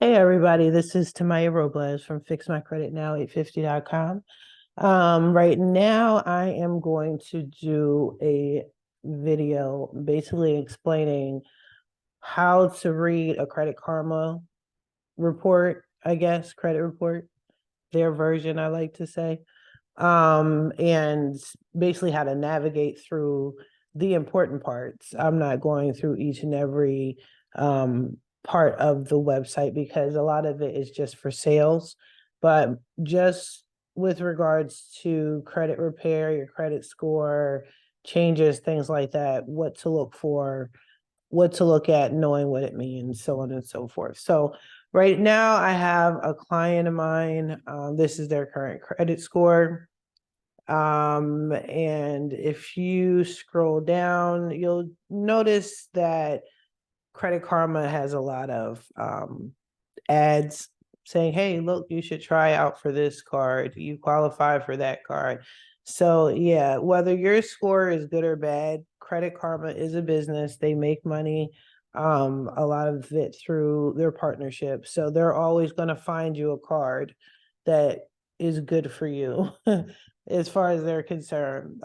Hey everybody, this is Tamiya Robles from FixMyCreditNow850.com. Right now I am going to do a video basically explaining how to read a Credit Karma report, I guess, credit report, their version, I like to say. And basically how to navigate through the important parts. I'm not going through each and every part of the website because a lot of it is just for sales, but just with regards to credit repair, your credit score, changes, things like that, what to look for, what to look at, knowing what it means, so on and so forth. So right now I have a client of mine. This is their current credit score. And if you scroll down, you'll notice that Credit Karma has a lot of ads saying, hey, look, you should try out for this card. You qualify for that card. So, yeah, whether your score is good or bad, Credit Karma is a business. They make money, a lot of it through their partnership. So, they're always going to find you a card that is good for you as far as they're concerned.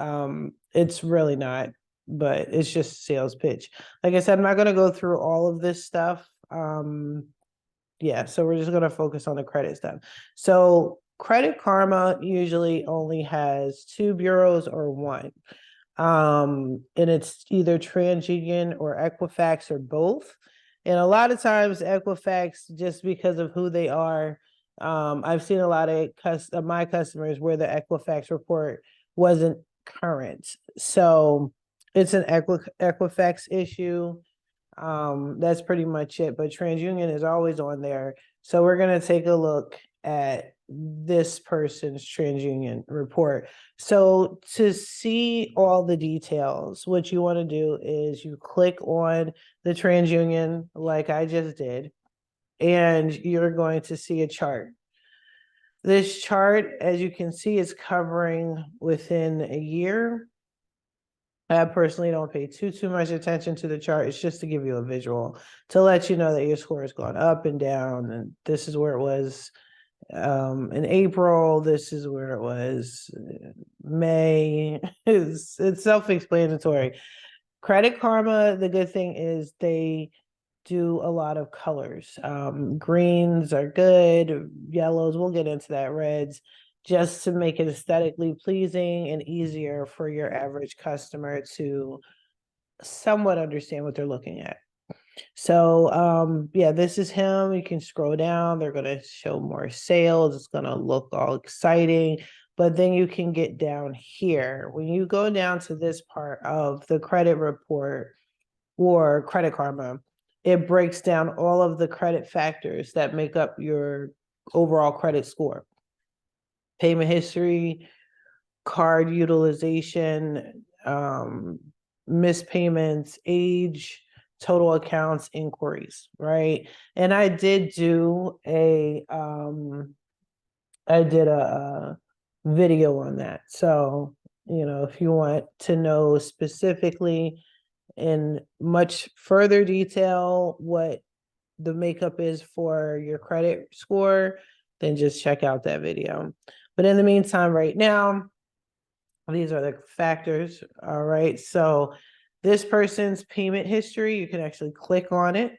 It's really not, but it's just a sales pitch. Like I said, I'm not going to go through all of this stuff. Yeah, so we're just going to focus on the credit stuff. So Credit Karma usually only has two bureaus or one. And it's either TransUnion or Equifax or both. And a lot of times Equifax, just because of who they are, I've seen a lot of my customers where the Equifax report wasn't current. So it's an Equifax issue. That's pretty much it. But TransUnion is always on there. So we're going to take a look at this person's TransUnion report. So to see all the details, what you want to do is you click on the TransUnion like I just did, and you're going to see a chart. This chart, as you can see, is covering within a year. I personally don't pay too much attention to the chart. It's just to give you a visual, to let you know that your score has gone up and down, and this is where it was in April. This is where it was May. It's self-explanatory. Credit Karma, the good thing is they do a lot of colors. Greens are good, yellows, we'll get into that, reds, just to make it aesthetically pleasing and easier for your average customer to somewhat understand what they're looking at. So yeah, this is him. You can scroll down, they're gonna show more sales, it's gonna look all exciting. But then you can get down here. When you go down to this part of the credit report or Credit Karma, it breaks down all of the credit factors that make up your overall credit score. Payment history, card utilization, missed payments, age, total accounts, inquiries, right? And I did do a video on that. So, if you want to know specifically in much further detail what the makeup is for your credit score, then just check out that video. But in the meantime, right now, these are the factors. All right. So this person's payment history, you can actually click on it.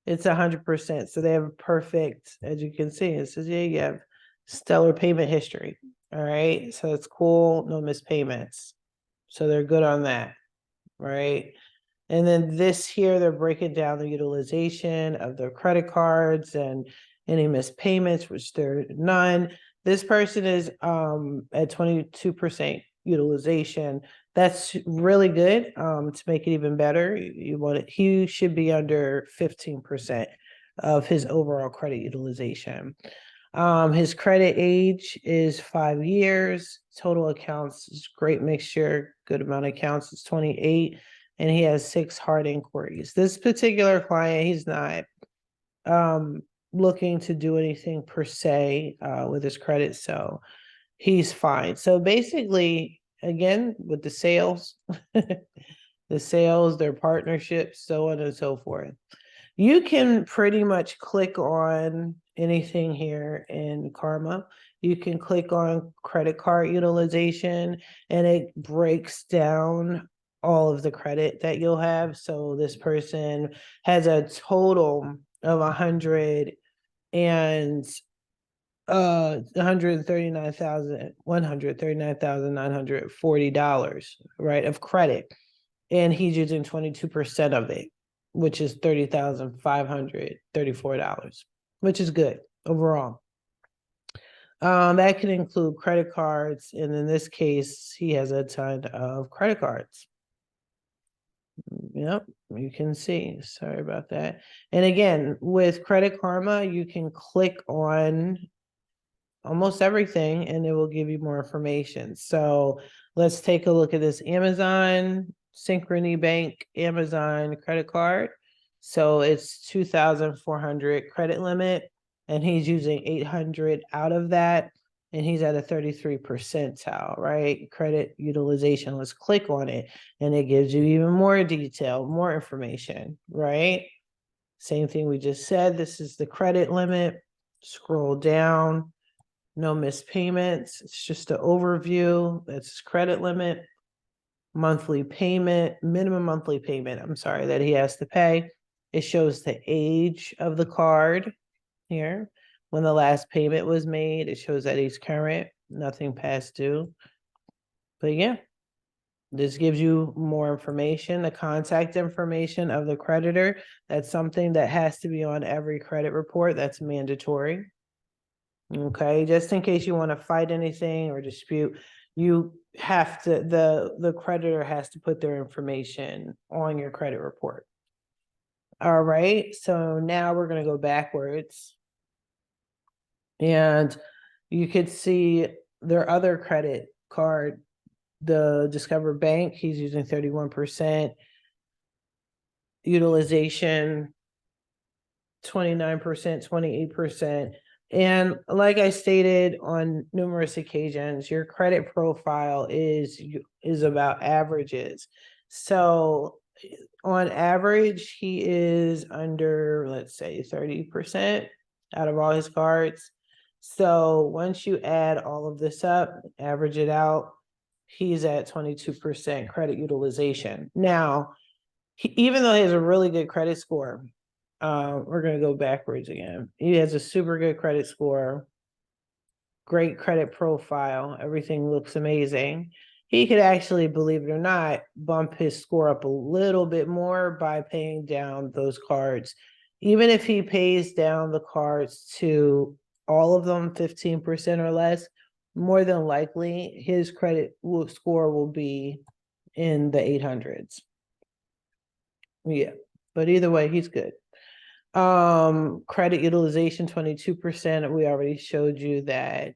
It's 100%. So they have a perfect, as you can see, it says, yeah, you have stellar payment history. All right. So it's cool. No missed payments. So they're good on that. Right. And then this here, they're breaking down the utilization of their credit cards and any missed payments, which there are none. This person is at 22% utilization. That's really good. To make it even better, you want it, he should be under 15% of his overall credit utilization. His credit age is 5 years. Total accounts is great mixture, good amount of accounts is 28, and he has 6 hard inquiries. This particular client, he's not looking to do anything per se with his credit, so he's fine. So basically, again, with the sales, the sales, their partnerships, so on and so forth. You can pretty much click on anything here in Karma. You can click on credit card utilization and it breaks down all of the credit that you'll have. So this person has a total of 139,940, right, of credit. And he's using 22% of it, which is $30,534, which is good overall. That can include credit cards, and in this case, he has a ton of credit cards. Yep, you can see. Sorry about that. And again, with Credit Karma, you can click on almost everything and it will give you more information. So let's take a look at this Amazon Synchrony Bank Amazon credit card. So it's 2,400 credit limit and he's using 800 out of that and he's at a 33 percentile, right? Credit utilization. Let's click on it and it gives you even more detail, more information, right? Same thing we just said. This is the credit limit. Scroll down. No missed payments. It's just an overview. That's his credit limit, monthly payment, minimum monthly payment, I'm sorry, that he has to pay. It shows the age of the card here. When the last payment was made, it shows that he's current, nothing past due. But yeah, this gives you more information, the contact information of the creditor. That's something that has to be on every credit report. That's mandatory. Okay, just in case you want to fight anything or dispute, you have to, the creditor has to put their information on your credit report. All right, so now we're going to go backwards. And you could see their other credit card, the Discover Bank, he's using 31% utilization, 29%, 28%. And like I stated on numerous occasions, your credit profile is about averages. So on average, he is under, let's say, 30% out of all his cards. So once you add all of this up, average it out, he's at 22% credit utilization. Now, even though he has a really good credit score, we're going to go backwards again. He has a super good credit score, great credit profile. Everything looks amazing. He could actually, believe it or not, bump his score up a little bit more by paying down those cards. Even if he pays down the cards to all of them 15% or less, more than likely his credit score will be in the 800s. Yeah, but either way, he's good. Credit utilization 22%. We already showed you that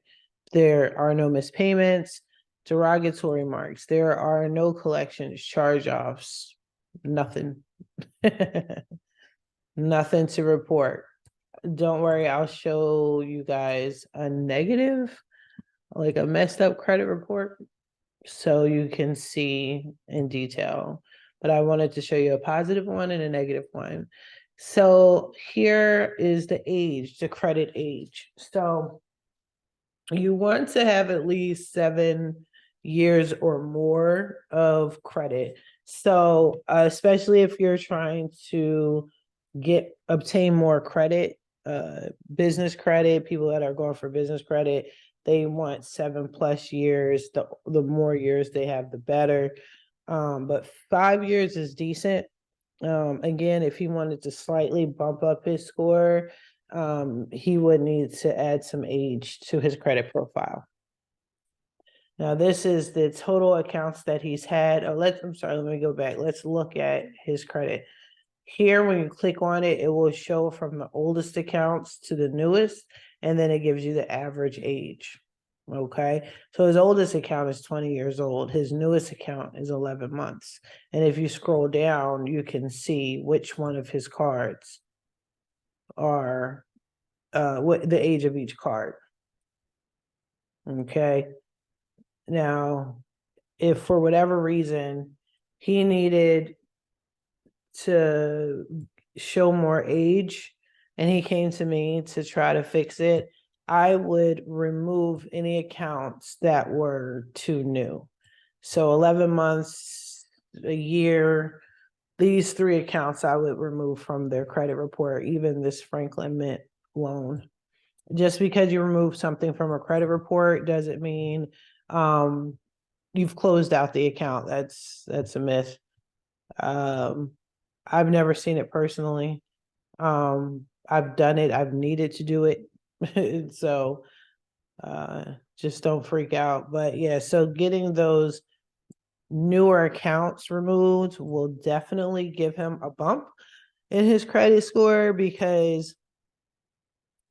there are no missed payments, derogatory marks. There are no collections, charge-offs, nothing. Nothing to report. Don't worry, I'll show you guys a negative, like a messed up credit report, so you can see in detail. But I wanted to show you a positive one and a negative one. So here is the age, the credit age. So you want to have at least 7 years or more of credit. So especially if you're trying to obtain more credit, business credit, people that are going for business credit, they want 7+ years. The more years they have, the better. But 5 years is decent. Again, if he wanted to slightly bump up his score, he would need to add some age to his credit profile. Now, this is the total accounts that he's had. I'm sorry, let me go back. Let's look at his credit. Here, when you click on it, it will show from the oldest accounts to the newest, and then it gives you the average age. Okay, so his oldest account is 20 years old. His newest account is 11 months. And if you scroll down, you can see which one of his cards are what the age of each card. Okay, now if for whatever reason he needed to show more age and he came to me to try to fix it, I would remove any accounts that were too new. So 11 months, a year, these 3 accounts I would remove from their credit report, even this Franklin Mint loan. Just because you remove something from a credit report doesn't mean you've closed out the account. That's a myth. I've never seen it personally. I've done it. I've needed to do it. So just don't freak out. But yeah, so getting those newer accounts removed will definitely give him a bump in his credit score, because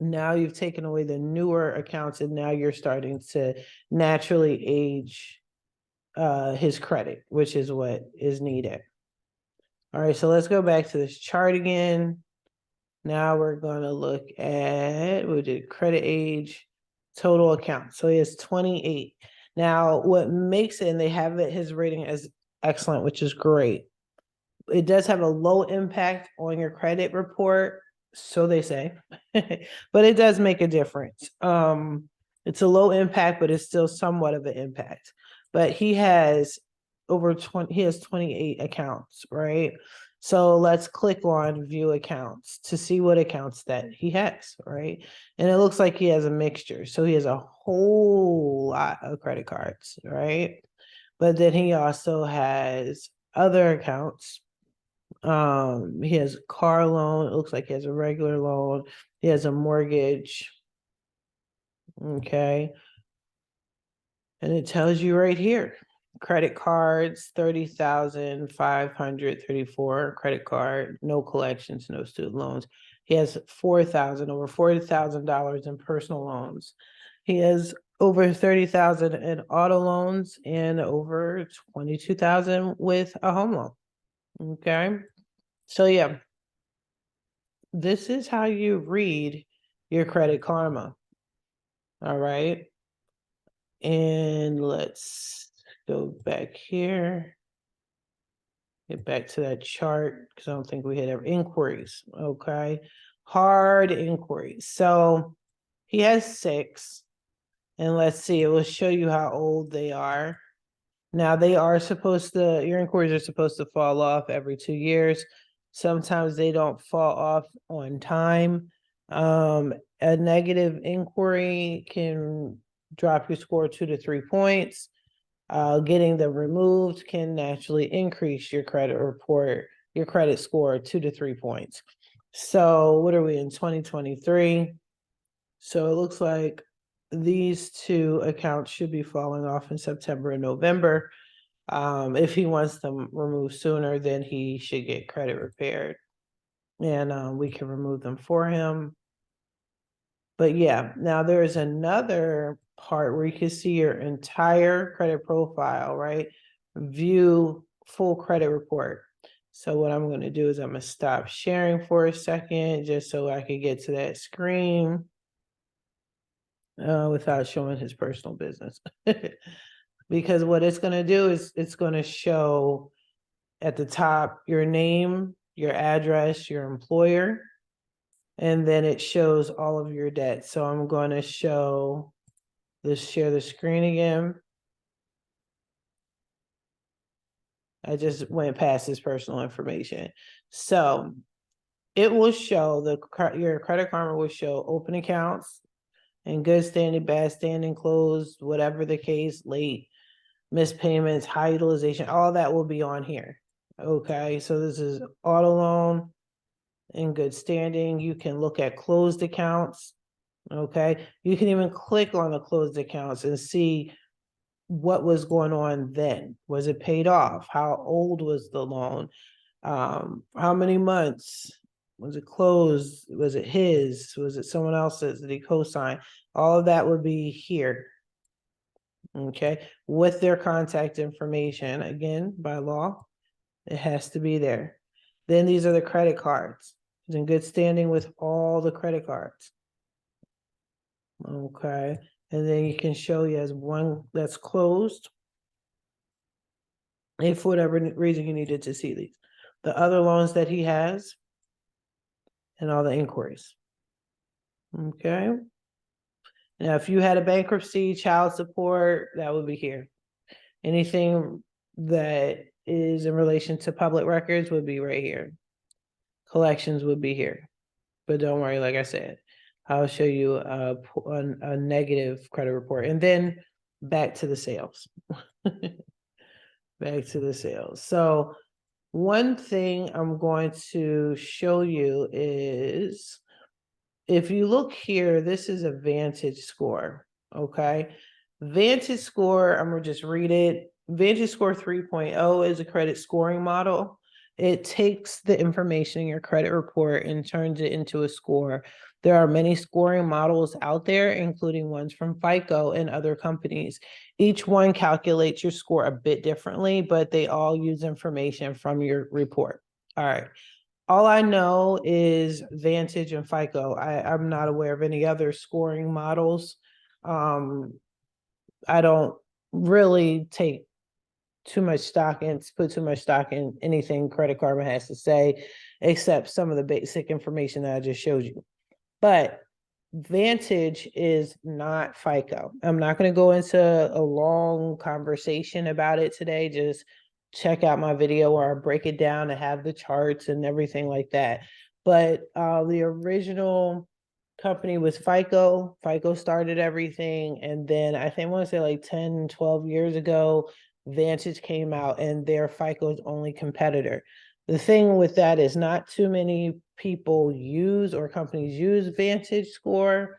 now you've taken away the newer accounts and now you're starting to naturally age his credit, which is what is needed. All right, so let's go back to this chart again. Now we're going to look at, we did credit age, total account. So he has 28. Now, what makes it, and they have it, his rating as excellent, which is great. It does have a low impact on your credit report, so they say, but it does make a difference. It's a low impact, but it's still somewhat of an impact. But he has over 20, he has 28 accounts, right? So let's click on view accounts to see what accounts that he has, right? And it looks like he has a mixture. So he has a whole lot of credit cards, right? But then he also has other accounts. He has a car loan. It looks like he has a regular loan. He has a mortgage. Okay. And it tells you right here. Credit cards, 30,534 credit card, no collections, no student loans. He has over $40,000 in personal loans. He has over 30,000 in auto loans and over 22,000 with a home loan. Okay. So yeah, this is how you read your Credit Karma. All right. And let's go back here. Get back to that chart because I don't think we had ever inquiries. Okay. Hard inquiries. So he has 6. And let's see, it will show you how old they are. Now they are supposed to, your inquiries are supposed to fall off every 2 years. Sometimes they don't fall off on time. A negative inquiry can drop your score 2 to 3 points. Getting them removed can naturally increase your credit report, your credit score 2 to 3 points. So what are we in 2023? So it looks like these 2 accounts should be falling off in September and November. If he wants them removed sooner, then he should get credit repaired, and we can remove them for him. But yeah, now there's another part where you can see your entire credit profile, right? View full credit report. So what I'm going to do is I'm going to stop sharing for a second just so I can get to that screen without showing his personal business. Because what it's going to do is it's going to show at the top your name, your address, your employer, and then it shows all of your debt. So I'm going to share the screen again. I just went past his personal information. So it will show your Credit Karma will show open accounts in good standing, bad standing, closed, whatever the case, late, missed payments, high utilization, all that will be on here. Okay, so this is auto loan in good standing. You can look at closed accounts. Okay, you can even click on the closed accounts and see what was going on then. Was it paid off? How old was the loan? How many months? Was it closed? Was it his? Was it someone else's? Did he co-sign? All of that would be here. Okay, with their contact information. Again, by law, it has to be there. Then these are the credit cards. It's in good standing with all the credit cards. Okay, and then you can show you as one that's closed if for whatever reason you needed to see these. The other loans that he has, and all the inquiries. Okay. Now, if you had a bankruptcy, child support, that would be here. Anything that is in relation to public records would be right here. Collections would be here. But don't worry, like I said, I'll show you a negative credit report. And then back to the sales. Back to the sales. So one thing I'm going to show you is, if you look here, this is a Vantage score, okay? Vantage score, I'm gonna just read it. Vantage score 3.0 is a credit scoring model. It takes the information in your credit report and turns it into a score. There are many scoring models out there, including ones from FICO and other companies. Each one calculates your score a bit differently, but they all use information from your report. All right. All I know is Vantage and FICO. I'm not aware of any other scoring models. I don't really take too much stock in, put too much stock in anything Credit Karma has to say, except some of the basic information that I just showed you. But Vantage is not FICO. I'm not going to go into a long conversation about it today. Just check out my video where I break it down and have the charts and everything like that. But the original company was FICO. FICO started everything. And then I think I want to say like 10, 12 years ago, Vantage came out and they're FICO's only competitor. The thing with that is not too many people use or companies use Vantage Score.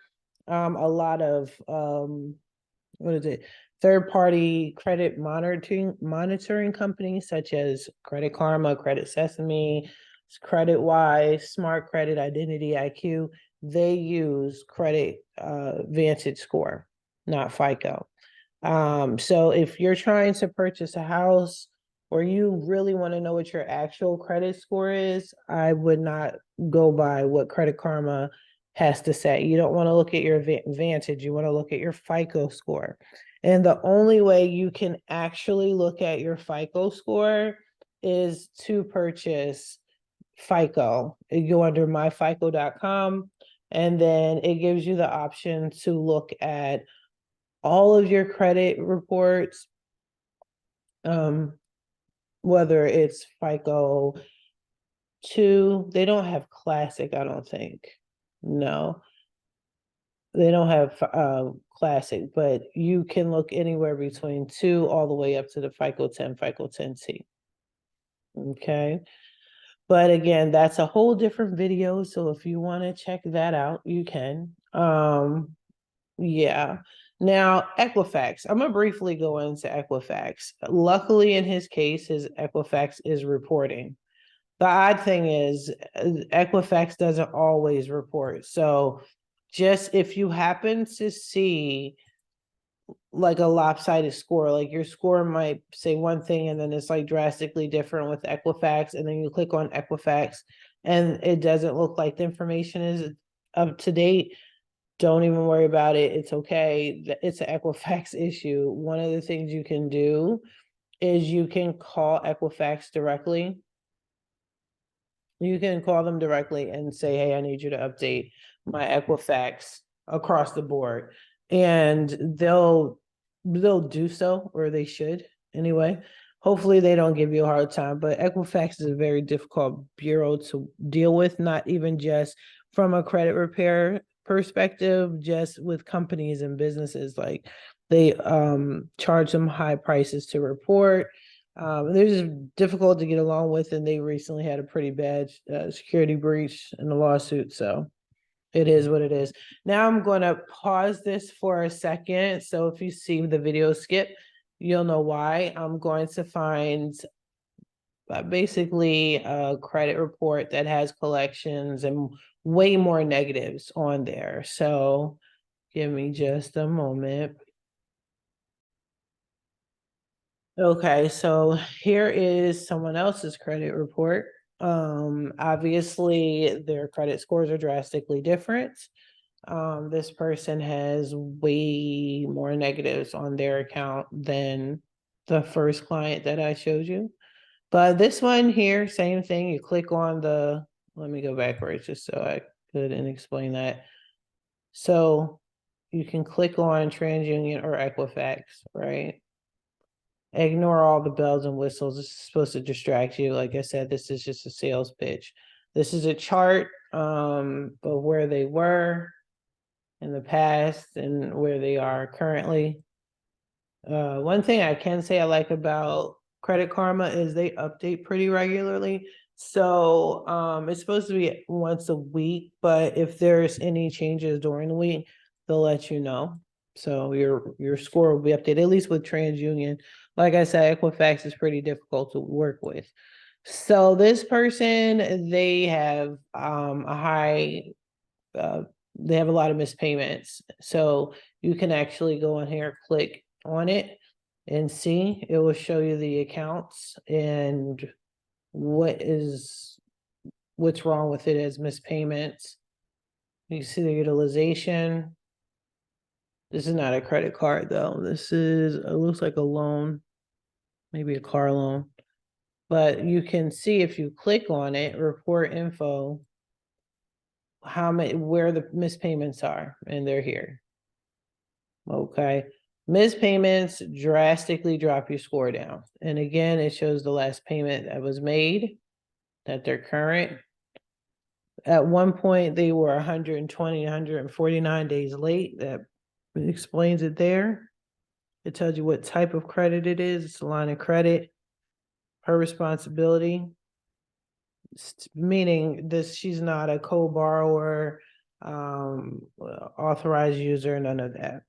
A lot of what is it? Third-party credit monitoring companies such as Credit Karma, Credit Sesame, CreditWise, Smart Credit, Identity IQ. They use credit Vantage Score, not FICO. So if you're trying to purchase a house or you really want to know what your actual credit score is, I would not go by what Credit Karma has to say. You don't want to look at your Vantage, you want to look at your FICO score. And the only way you can actually look at your FICO score is to purchase FICO. You go under myfico.com, and then it gives you the option to look at all of your credit reports, whether it's FICO 2, they don't have classic, I don't think. No, they don't have classic, but you can look anywhere between 2 all the way up to the FICO 10, FICO 10T. Okay. But again, that's a whole different video. So if you want to check that out, you can. Yeah. Now, Equifax. I'm gonna briefly go into Equifax. Luckily, in his case, his Equifax is reporting. The odd thing is, Equifax doesn't always report. So, just if you happen to see like a lopsided score, like your score might say one thing and then it's like drastically different with Equifax, and then you click on Equifax and it doesn't look like the information is up to date, don't even worry about it. It's okay. It's an Equifax issue. One of the things you can do is you can call Equifax directly. You can call them directly and say, hey, I need you to update my Equifax across the board. And they'll do so, or they should anyway. Hopefully they don't give you a hard time, but Equifax is a very difficult bureau to deal with, not even just from a credit repair perspective, just with companies and businesses. Like they charge them high prices to report. They're just difficult to get along with, and they recently had a pretty bad security breach in the lawsuit. So it is what it is. Now I'm going to pause this for a second. So if you see the video skip, you'll know why. I'm going to find basically a credit report that has collections and way more negatives on there. So give me just a moment. Okay, so here is someone else's credit report. Obviously their credit scores are drastically different. This person has way more negatives on their account than the first client that I showed you. But this one here, same thing. You click on the let me go backwards just so I could and explain that. So you can click on TransUnion or Equifax, right? Ignore all the bells and whistles. This is supposed to distract you. Like I said, this is just a sales pitch. This is a chart of where they were in the past and where they are currently. One thing I can say I like about Credit Karma is they update pretty regularly. So it's supposed to be once a week, but if there's any changes during the week, they'll let you know. So your score will be updated, at least with TransUnion. Like I said, Equifax is pretty difficult to work with. So this person, they have a high they have a lot of missed payments. So you can actually go in here, click on it and see, it will show you the accounts and what's wrong with it as missed payments. You see the utilization. This is not a credit card though. This is, it looks like a loan, maybe a car loan. But you can see if you click on it, report info, how many, where the missed payments are, and they're here. Okay. Missed payments drastically drop your score down. And again, it shows the last payment that was made, that they're current. At one point, they were 120, 149 days late. That explains it there. It tells you what type of credit it is. It's a line of credit, her responsibility, meaning this, she's not a co-borrower, authorized user, none of that.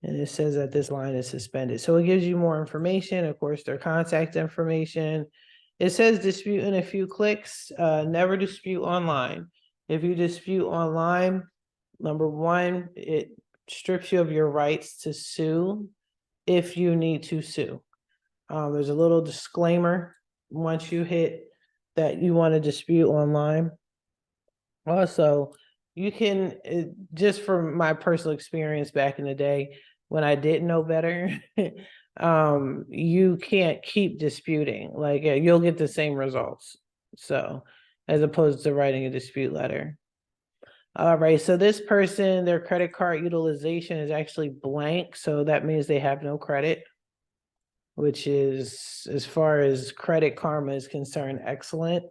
And it says that this line is suspended. So it gives you more information, of course, their contact information. It says dispute in a few clicks, never dispute online. If you dispute online, number one, it strips you of your rights to sue if you need to sue. There's a little disclaimer once you hit that you want to dispute online. Also, you can, just from my personal experience back in the day when I didn't know better, you can't keep disputing. Like you'll get the same results. So, as opposed to writing a dispute letter. All right, so this person, their credit card utilization is actually blank, so that means they have no credit, which is, as far as Credit Karma is concerned, excellent.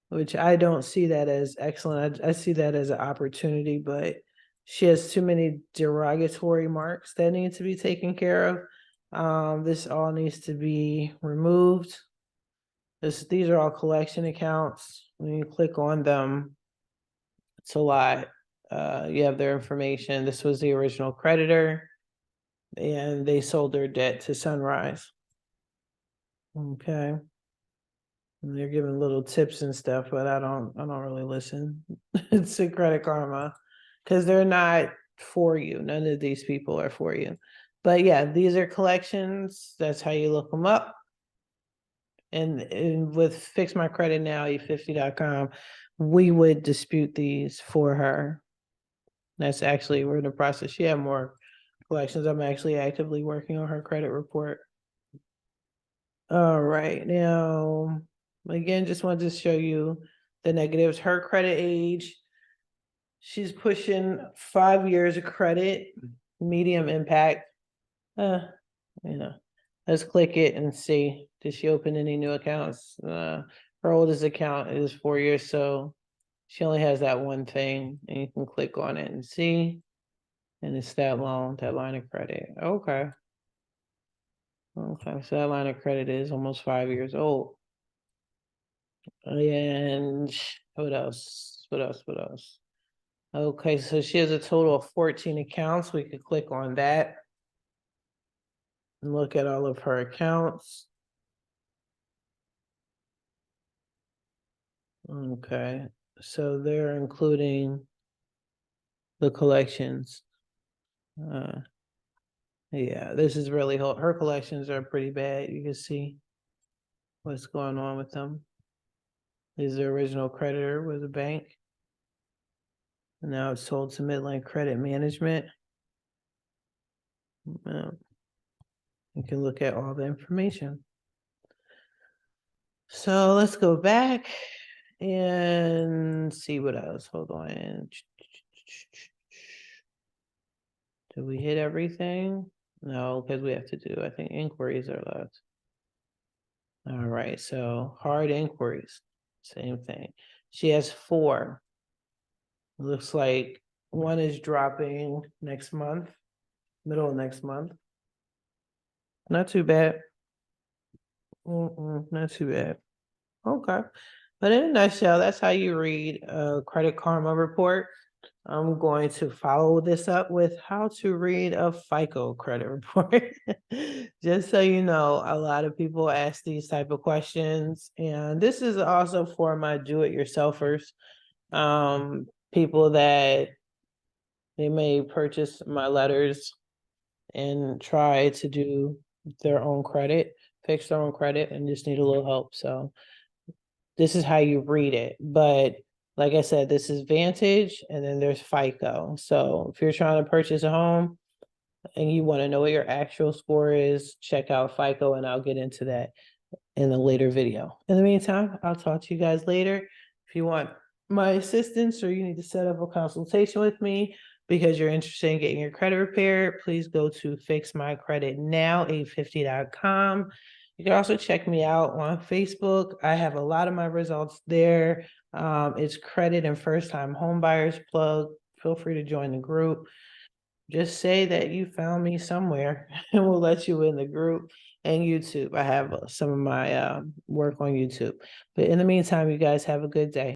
Which I don't see that as excellent. I see that as an opportunity, but she has too many derogatory marks that need to be taken care of. This all needs to be removed. These are all collection accounts. When you click on them, it's a lot. You have their information. This was the original creditor, and they sold their debt to Sunrise. Okay. And they're giving little tips and stuff, but I don't really listen to Credit Karma because they're not for you. None of these people are for you. But yeah, these are collections. That's how you look them up. And with Fix My Credit Now, e50.com, we would dispute these for her. That's actually, we're in the process. She had more collections. I'm actually actively working on her credit report. All right, now, again, just wanted to show you the negatives. Her credit age, she's pushing 5 years of credit, medium impact. You know, let's click it and see. Did she open any new accounts? Her oldest account is 4 years, so she only has that one thing, and you can click on it and see. And it's that loan, that line of credit. Okay. Okay, so that line of credit is almost 5 years old. And what else? What else? What else? Okay, so she has a total of 14 accounts. We could click on that and look at all of her accounts. Okay, so they're including the collections. Yeah, this is really, her collections are pretty bad. You can see what's going on with them. Is the original creditor with the bank. And now it's sold to Midland Credit Management. You can look at all the information. So let's go back And see what else. Hold on. Did we hit everything? No, because we have to do, I think, inquiries are left. All right, so hard inquiries, same thing. She has 4. Looks like one is dropping next month, middle of next month. Not too bad. Not too bad. Okay. But in a nutshell, that's how you read a Credit Karma report. I'm going to follow this up with how to read a FICO credit report. Just so you know, a lot of people ask these type of questions. And this is also for my do-it-yourselfers. People that they may purchase my letters and try to do their own credit, fix their own credit, and just need a little help. So this is how you read it. But like I said, this is Vantage and then there's FICO. So if you're trying to purchase a home and you want to know what your actual score is, check out FICO, and I'll get into that in a later video. In the meantime, I'll talk to you guys later. If you want my assistance or you need to set up a consultation with me because you're interested in getting your credit repaired, please go to fixmycreditnow850.com. You can also check me out on Facebook. I have a lot of my results there. It's credit and first-time homebuyers plug. Feel free to join the group. Just say that you found me somewhere and we'll let you in the group. And YouTube, I have some of my work on YouTube. But in the meantime, you guys have a good day.